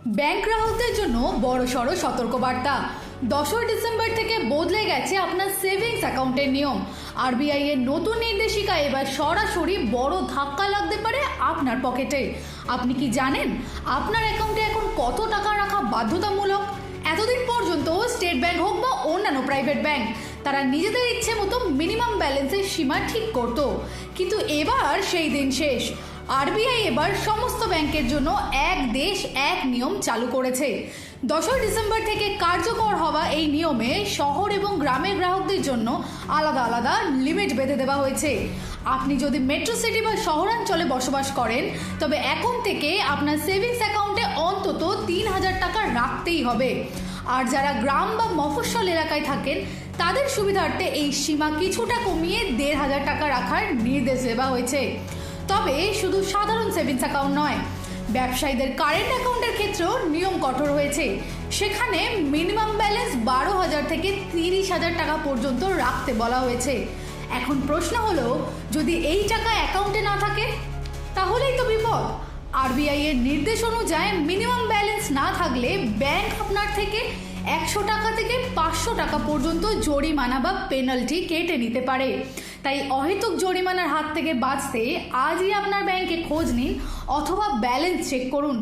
Bank গ্রাহকদের জন্য বড়সড় সতর্কবার্তা। 10 ডিসেম্বর থেকে বদলে গেছে আপনার সেভিংস অ্যাকাউন্টের নিয়ম। আরবিআই এর নতুন নির্দেশিকা এবার সরাসরি বড় ধাক্কা লাগতে পারে আপনার পকেটে। আপনি কি জানেন আপনার অ্যাকাউন্টে এখন কত টাকা রাখা বাধ্যতামূলক? এতদিন পর্যন্ত স্টেট ব্যাংক হোক বা অন্যান্য প্রাইভেট ব্যাংক, তারা নিজেদের ইচ্ছে মতো মিনিমাম ব্যালেন্সের সীমা ঠিক করত, কিন্তু এবার সেই দিন শেষ। আরবিআই এবার সমস্ত ব্যাংকের জন্য এক দেশ এক নিয়ম চালু করেছে। 10 ডিসেম্বর থেকে কার্যকর হওয়া এই নিয়মে শহর এবং গ্রামের গ্রাহকদের জন্য আলাদা আলাদা লিমিট বেঁধে দেওয়া হয়েছে। আপনি যদি মেট্রো সিটি বা শহরাঞ্চলে বসবাস করেন, তবে এখন থেকে আপনার সেভিংস অ্যাকাউন্টে অন্তত 3000 টাকা রাখতেই হবে। আর যারা গ্রাম বা মফস্বল এলাকায় থাকেন, তাদের সুবিধার্থে এই সীমা কিছুটা কমিয়ে 1500 টাকা রাখার নির্দেশ দেওয়া হয়েছে। তবে শুধু সাধারণ সেভিংস অ্যাকাউন্ট নয়, ব্যবসায়ীদের কারেন্ট অ্যাকাউন্টের ক্ষেত্রেও নিয়ম কঠোর হয়েছে। সেখানে মিনিমাম ব্যালেন্স 12,000 থেকে 30,000 টাকা পর্যন্ত রাখতে বলা হয়েছে। এখন প্রশ্ন হলো, যদি এই টাকা অ্যাকাউন্টে না থাকে তাহলেই তো বিপদ। আরবিআই এর নির্দেশ অনুযায়ী মিনিমাম ব্যালেন্স না থাকলে ব্যাংক আপনার থেকে 100 টাকা থেকে 500 টাকা পর্যন্ত জরিমানা বা পেনাল্টি কেটে নিতে পারে। তাই অহেতুক জরিমানার হাত থেকে বাঁচতে আজই আপনার ব্যাংকে খোঁজ নিন অথবা ব্যালেন্স চেক করুন।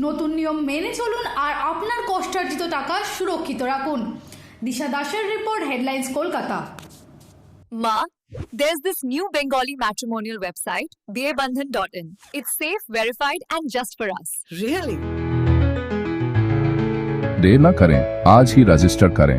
নতুন নিয়ম মেনে চলুন আর আপনার কষ্টার্জিত টাকা সুরক্ষিত রাখুন। দিশা দাসের report, headlines, Kolkata. Ma, there's this new Bengali matrimonial website, BABandhan.in. It's safe, verified, and just for us. Really? देर न करें, आज ही रजिस्टर करें।